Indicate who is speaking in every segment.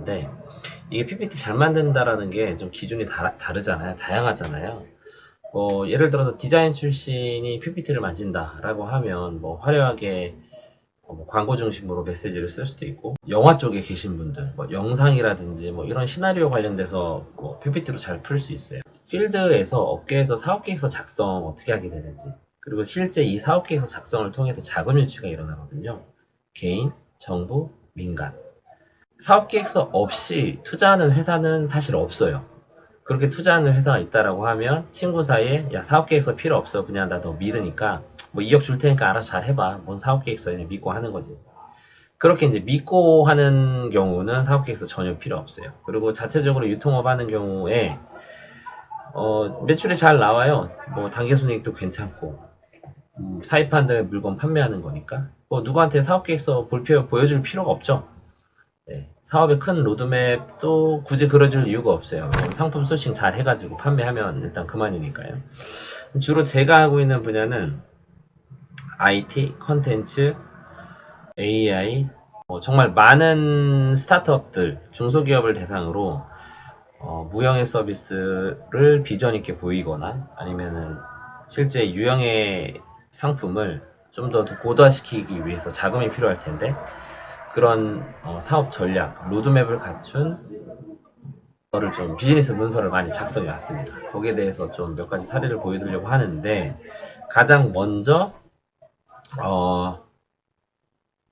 Speaker 1: 하는데 이게 PPT 잘 만든다라는 게 좀 기준이 다르잖아요. 다양하잖아요. 예를 들어서 디자인 출신이 PPT를 만진다라고 하면 뭐 화려하게 뭐 광고 중심으로 메시지를 쓸 수도 있고, 영화 쪽에 계신 분들, 뭐 영상이라든지 뭐 이런 시나리오 관련돼서 뭐 PPT로 잘 풀 수 있어요. 필드에서 업계에서 사업계획서 작성 어떻게 하게 되는지, 그리고 실제 이 사업계획서 작성을 통해서 자금 유치가 일어나거든요. 개인, 정부, 민간. 사업계획서 없이 투자하는 회사는 사실 없어요. 그렇게 투자하는 회사가 있다라고 하면 친구 사이에 야 사업계획서 필요 없어, 그냥 나 너 믿으니까 뭐 2억 줄 테니까 알아서 잘 해봐, 뭔 사업계획서, 그냥 믿고 하는 거지. 그렇게 이제 믿고 하는 경우는 사업계획서 전혀 필요 없어요. 그리고 자체적으로 유통업 하는 경우에 매출이 잘 나와요. 뭐 단기순이익도 괜찮고, 사입한 다음에 물건 판매하는 거니까 뭐 누구한테 사업계획서 보여줄 필요가 없죠. 네, 사업의 큰 로드맵도 굳이 그려줄 이유가 없어요. 상품 소싱 잘 해가지고 판매하면 일단 그만이니까요. 주로 제가 하고 있는 분야는 IT, 컨텐츠, AI, 정말 많은 스타트업들, 중소기업을 대상으로 무형의 서비스를 비전 있게 보이거나 아니면은 실제 유형의 상품을 좀 더 고도화시키기 위해서 자금이 필요할 텐데, 그런 사업 전략, 로드맵을 갖춘 거를 좀 비즈니스 문서를 많이 작성해 왔습니다. 거기에 대해서 좀 몇 가지 사례를 보여드리려고 하는데, 가장 먼저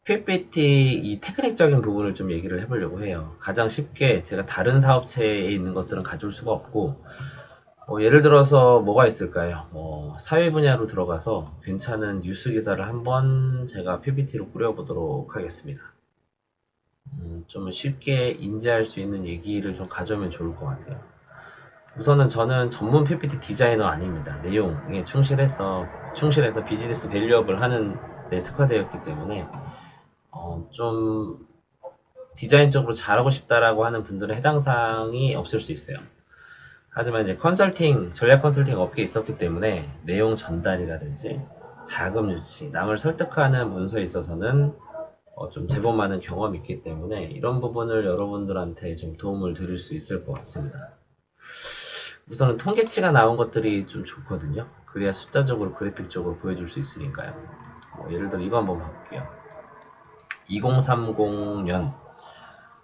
Speaker 1: PPT 이 테크닉적인 부분을 좀 얘기를 해보려고 해요. 가장 쉽게 제가 다른 사업체에 있는 것들은 가져올 수가 없고, 예를 들어서 뭐가 있을까요? 사회 분야로 들어가서 괜찮은 뉴스 기사를 한번 제가 PPT로 꾸려보도록 하겠습니다. 좀 쉽게 인지할 수 있는 얘기를 좀 가져오면 좋을 것 같아요. 우선은 저는 전문 PPT 디자이너 아닙니다. 내용에 충실해서 비즈니스 밸류업을 하는 데 특화되었기 때문에 좀 디자인적으로 잘하고 싶다라고 하는 분들은 해당 사항이 없을 수 있어요. 하지만 이제 전략 컨설팅 업계에 있었기 때문에 내용 전달이라든지 자금 유치, 남을 설득하는 문서에 있어서는 좀 제법 많은 경험이 있기 때문에 이런 부분을 여러분들한테 좀 도움을 드릴 수 있을 것 같습니다. 우선은 통계치가 나온 것들이 좀 좋거든요. 그래야 숫자적으로 그래픽적으로 보여줄 수 있으니까요. 예를 들어 이거 한번 봐볼게요. 2030년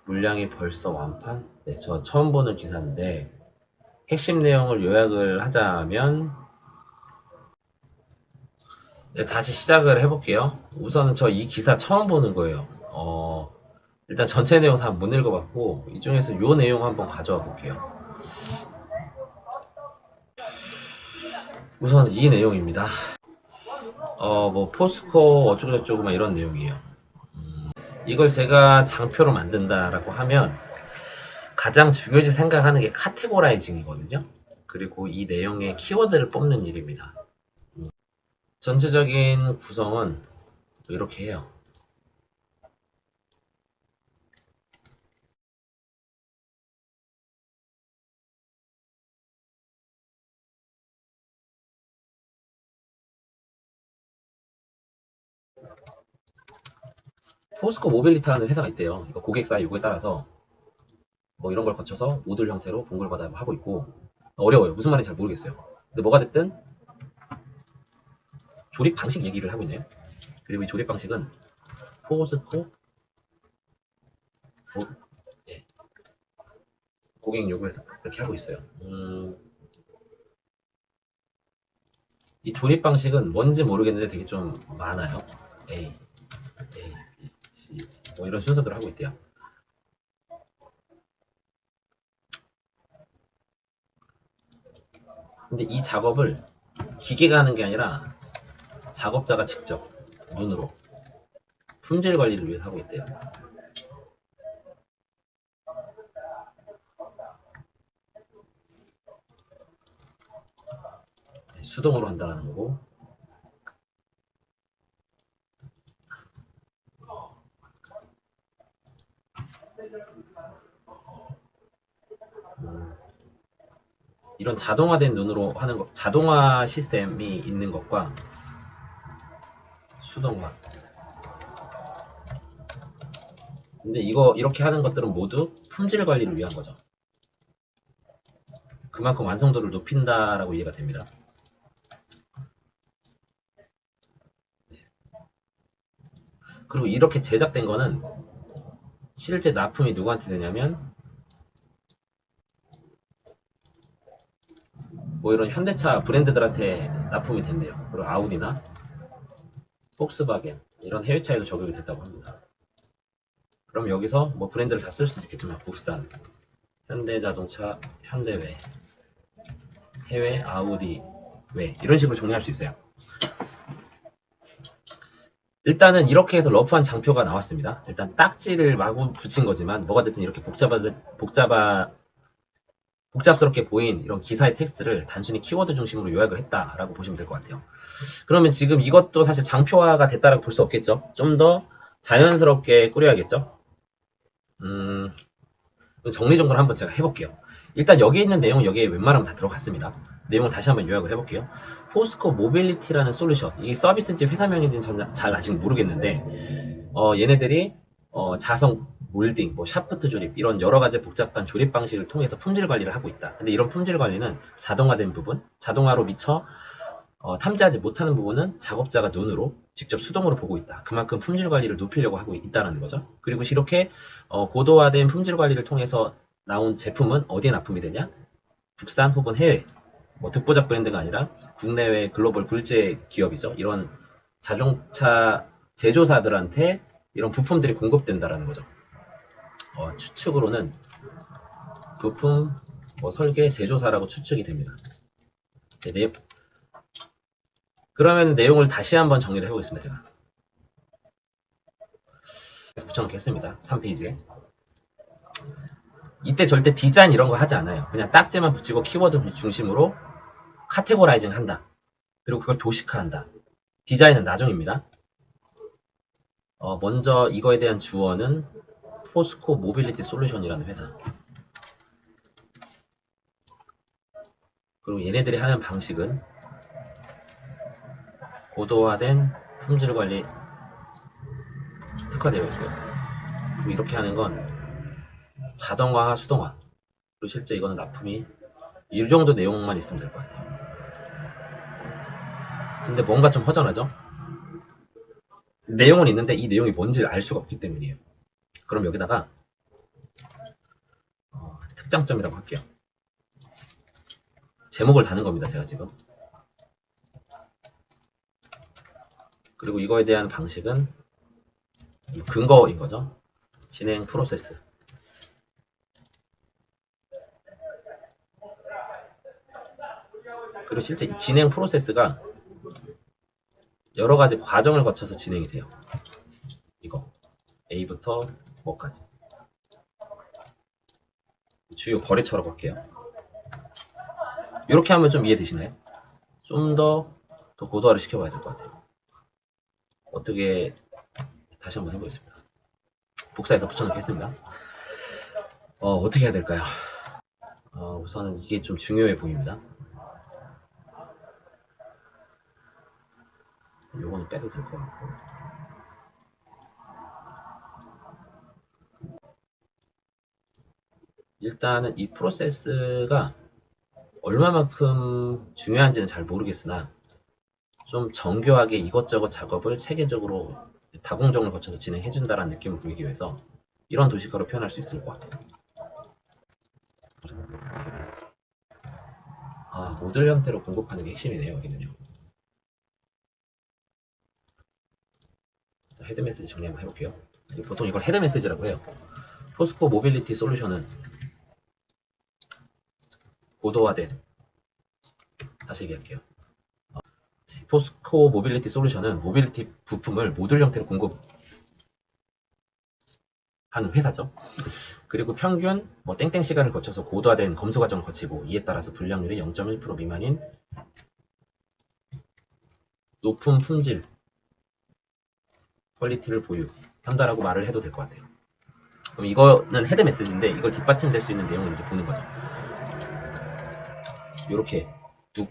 Speaker 1: 물량이 벌써 완판? 네, 저 처음 보는 기사인데 핵심 내용을 요약을 하자면, 네, 다시 시작을 해볼게요. 우선은 저 이 기사 처음 보는 거예요. 일단 전체 내용 다 못 읽어봤고 이 중에서 요 내용 한번 가져와 볼게요. 우선 이 내용입니다. 뭐 포스코 어쩌고저쩌고 막 이런 내용이에요. 이걸 제가 장표로 만든다라고 하면 가장 중요시 생각하는 게 카테고라이징이거든요. 그리고 이 내용의 키워드를 뽑는 일입니다. 전체적인 구성은 이렇게 해요. 포스코 모빌리티라는 회사가 있대요. 이거 고객사의 요구에 따라서 뭐 이런 걸 거쳐서 모듈 형태로 공급을 하고 있고, 어려워요. 무슨 말인지 잘 모르겠어요. 근데 뭐가 됐든 조립 방식 얘기를 하고 있네요. 그리고 이 조립 방식은 포스코 예, 고객 요구에 이렇게 하고 있어요. 이 조립 방식은 뭔지 모르겠는데 되게 좀 많아요. A, A, B, C 뭐 이런 순서대로 하고 있대요. 근데 이 작업을 기계가 하는 게 아니라 작업자가 직접 눈으로 품질 관리를 위해서 하고 있대요. 네, 수동으로 한다는 거고, 이런 자동화된 눈으로 하는 것, 자동화 시스템이 있는 것과 수동화, 근데 이거 이렇게 하는 것들은 모두 품질 관리를 위한 거죠. 그만큼 완성도를 높인다라고 이해가 됩니다. 그리고 이렇게 제작된 거는 실제 납품이 누구한테 되냐면 뭐 이런 현대차 브랜드들한테 납품이 된대요. 그리고 아우디나 폭스바겐 이런 해외차에도 적용이 됐다고 합니다. 그럼 여기서 뭐 브랜드를 다 쓸 수도 있겠지만 국산, 현대자동차, 현대외, 해외 아우디 외 이런 식으로 정리할 수 있어요. 일단은 이렇게 해서 러프한 장표가 나왔습니다. 일단 딱지를 마구 붙인 거지만 뭐가 됐든 이렇게 복잡스럽게 보인 이런 기사의 텍스트를 단순히 키워드 중심으로 요약을 했다라고 보시면 될 것 같아요. 그러면 지금 이것도 사실 장표화가 됐다라고 볼 수 없겠죠. 좀 더 자연스럽게 꾸려야겠죠. 정리정돈을 한번 제가 해볼게요. 일단 여기 있는 내용은 여기에 웬만하면 다 들어갔습니다. 내용을 다시 한번 요약을 해볼게요. 포스코 모빌리티라는 솔루션, 이게 서비스인지 회사명인지는 저는 잘 아직 모르겠는데 얘네들이 자석 몰딩, 뭐 샤프트 조립 이런 여러 가지 복잡한 조립 방식을 통해서 품질 관리를 하고 있다. 근데 이런 품질 관리는 자동화된 부분, 자동화로 미처 탐지하지 못하는 부분은 작업자가 눈으로 직접 수동으로 보고 있다. 그만큼 품질 관리를 높이려고 하고 있다는 거죠. 그리고 이렇게 고도화된 품질 관리를 통해서 나온 제품은 어디에 납품이 되냐? 국산 혹은 해외, 뭐 독보적 브랜드가 아니라 국내외 글로벌 굴제 기업이죠. 이런 자동차 제조사들한테 이런 부품들이 공급된다라는 거죠. 추측으로는 부품 뭐 설계 제조사라고 추측이 됩니다. 네, 그러면 내용을 다시 한번 정리를 해보겠습니다. 제가 붙여놓겠습니다. 3페이지에. 이때 절대 디자인 이런 거 하지 않아요. 그냥 딱지만 붙이고 키워드 중심으로 카테고라이징 한다. 그리고 그걸 도식화한다. 디자인은 나중입니다. 먼저 이거에 대한 주어는 포스코 모빌리티 솔루션이라는 회사. 그리고 얘네들이 하는 방식은 고도화된 품질 관리 특화되어 있어요. 그리고 이렇게 하는 건 자동화, 수동화. 그리고 실제 이거는 납품이 이 정도 내용만 있으면 될 것 같아요. 근데 뭔가 좀 허전하죠? 내용은 있는데 이 내용이 뭔지를 알 수가 없기 때문이에요. 그럼 여기다가 특장점이라고 할게요. 제목을 다는 겁니다. 제가 지금. 그리고 이거에 대한 방식은 근거인 거죠. 진행 프로세스. 그리고 실제 이 진행 프로세스가 여러 가지 과정을 거쳐서 진행이 돼요. 이거 A부터 뭐까지. 주요 거래처라고 할게요. 이렇게 하면 좀 이해되시나요? 좀 더 고도화를 시켜봐야 될 것 같아요. 어떻게 다시 한번 해보겠습니다. 복사해서 붙여넣겠습니다. 어떻게 해야 될까요? 우선은 이게 좀 중요해 보입니다. 요거는 빼도 될 것 같고. 일단은 이 프로세스가 얼마만큼 중요한지는 잘 모르겠으나 좀 정교하게 이것저것 작업을 체계적으로 다공정을 거쳐서 진행해준다는 느낌을 보이기 위해서 이런 도식화로 표현할 수 있을 것 같아요. 모듈 형태로 공급하는 게 핵심이네요. 여기는요. 헤드 메시지 정리 한번 해볼게요. 보통 이걸 헤드 메시지라고 해요. 포스코 모빌리티 솔루션은 고도화된, 다시 얘기할게요. 포스코 모빌리티 솔루션은 모빌리티 부품을 모듈 형태로 공급하는 회사죠. 그리고 평균 땡땡 시간을 거쳐서 고도화된 검수 과정을 거치고 이에 따라서 불량률이 0.1% 미만인 높은 품질 퀄리티를 보유한다라고 말을 해도 될 것 같아요. 그럼 이거는 헤드 메시지인데 이걸 뒷받침될 수 있는 내용을 이제 보는 거죠. 이렇게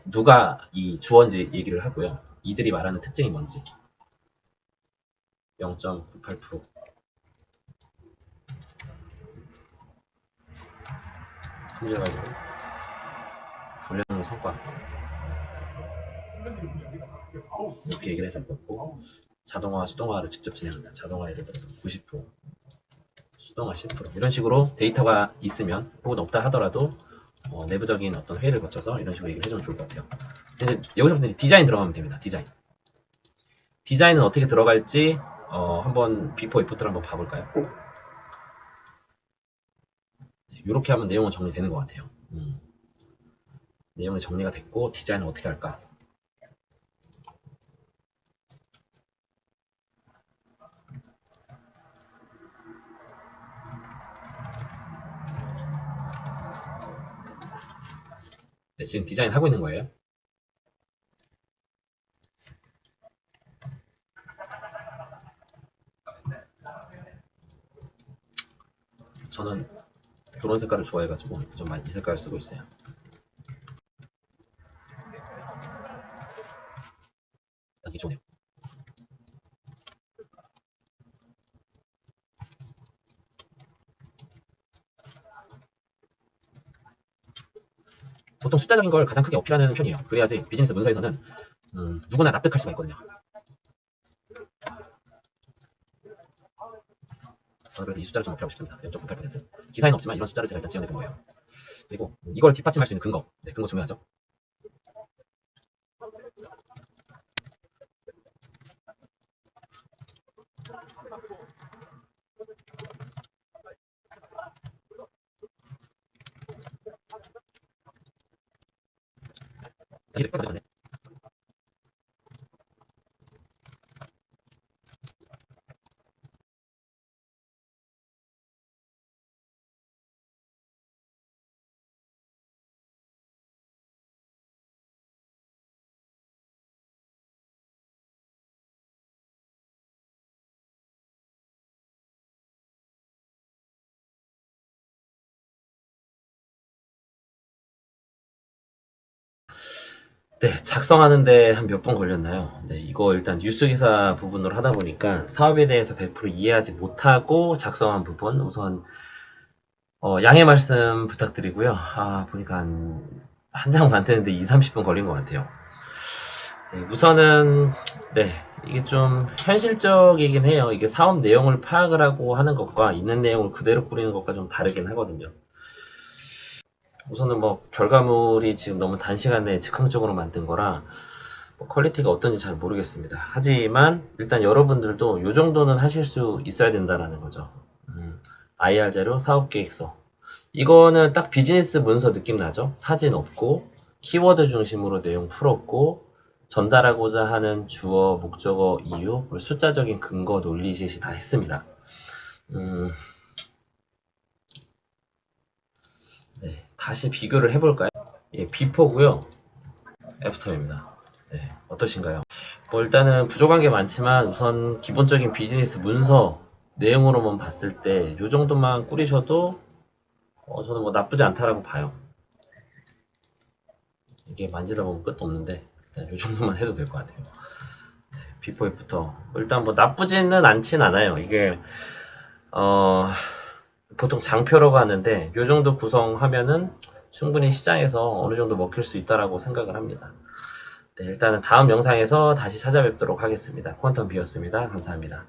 Speaker 1: 누가 이 주어인지 얘기를 하고요. 이들이 말하는 특징이 뭔지 0.98% 손질해가지고 올려놓은 성과 이렇게 얘기를 해서 먹고 자동화, 수동화를 직접 진행한다. 자동화 예를 들어서 90%, 수동화 10% 이런 식으로 데이터가 있으면 혹은 없다 하더라도 내부적인 어떤 회의를 거쳐서 이런 식으로 얘기를 해주면 좋을 것 같아요. 근데 여기서부터 이제 디자인 들어가면 됩니다. 디자인은 어떻게 들어갈지 한번 비포 애프터를 한번 봐볼까요? 이렇게 하면 내용은 정리되는 것 같아요. 내용이 정리가 됐고 디자인을 어떻게 할까? 네, 지금 디자인 하고 있는 거예요. 저는 이런 색깔을 좋아해가지고 좀 많이 이 색깔을 쓰고 있어요. 이게 좋네요. 보통 숫자적인 걸 가장 크게 어필하는 편이에요. 그래야지 비즈니스 문서에서는 누구나 납득할 수가 있거든요. 저는 그래서 이 숫자를 좀 어필하고 싶습니다. 0.98%. 기사에는 없지만 이런 숫자를 제가 일단 지원해 본 거예요. 그리고 이걸 뒷받침할 수 있는 근거. 네, 근거 중요하죠. 이렇게 빠져네. 네, 작성하는데 한 몇 번 걸렸나요? 네, 이거 일단 뉴스 기사 부분으로 하다 보니까 사업에 대해서 100% 이해하지 못하고 작성한 부분 우선 양해 말씀 부탁드리고요. 보니까 한 장 만드는데 2, 30분 걸린 것 같아요. 네, 우선은 네, 이게 좀 현실적이긴 해요. 이게 사업 내용을 파악을 하고 하는 것과 있는 내용을 그대로 뿌리는 것과 좀 다르긴 하거든요. 우선은 뭐 결과물이 지금 너무 단시간 내에 즉흥적으로 만든 거라 뭐 퀄리티가 어떤지 잘 모르겠습니다. 하지만 일단 여러분들도 이 정도는 하실 수 있어야 된다라는 거죠. IR 자료, 사업계획서. 이거는 딱 비즈니스 문서 느낌 나죠? 사진 없고 키워드 중심으로 내용 풀었고 전달하고자 하는 주어, 목적어, 이유, 그리고 숫자적인 근거, 논리 제시 다 했습니다. 네, 다시 비교를 해볼까요? 예, 비포고요. 애프터입니다. 네, 어떠신가요? 뭐 일단은 부족한 게 많지만 우선 기본적인 비즈니스 문서 내용으로만 봤을 때 이 정도만 꾸리셔도 저는 뭐 나쁘지 않다라고 봐요. 이게 만지다 보면 끝도 없는데 일단 이 정도만 해도 될 것 같아요. 비포 애프터 일단 뭐 나쁘지는 않진 않아요. 이게 보통 장표라고 하는데 이 정도 구성하면은 충분히 시장에서 어느 정도 먹힐 수 있다라고 생각을 합니다. 네, 일단은 다음 영상에서 다시 찾아뵙도록 하겠습니다. 퀀텀 비였습니다. 감사합니다.